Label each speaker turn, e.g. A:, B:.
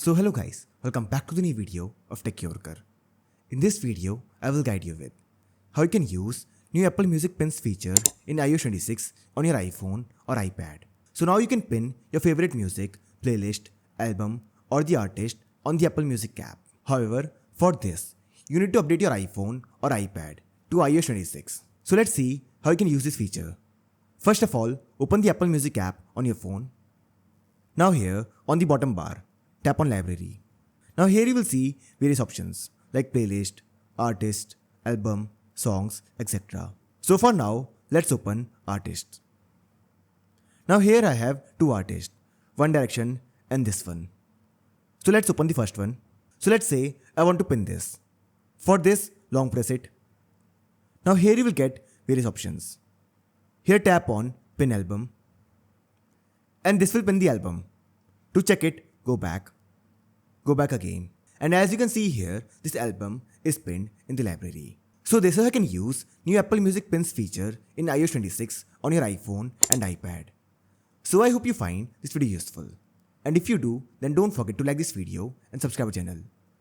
A: So hello guys, welcome back to the new video of Tech Yorker. In this video, I will guide you with how you can use new Apple Music Pins feature in iOS 26 on your iPhone or iPad. So now you can pin your favorite music, playlist, album or the artist on the Apple Music app. However, for this, you need to update your iPhone or iPad to iOS 26. So let's see how you can use this feature. First of all, open the Apple Music app on your phone. Now here, on the bottom bar, tap on Library. Now here you will see various options like playlist, artist, album, songs, etc. So for now, let's open artists. Now here I have two artists, One Direction and this one. So let's open the first one. So let's say I want to pin this. For this, long press it. Now here you will get various options. Here tap on Pin Album. And this will pin the album. To check it, go back again. And as you can see here, this album is pinned in the library. So this is how you can use new Apple Music Pins feature in iOS 26 on your iPhone and iPad. So I hope you find this video useful. And if you do, then don't forget to like this video and subscribe our channel.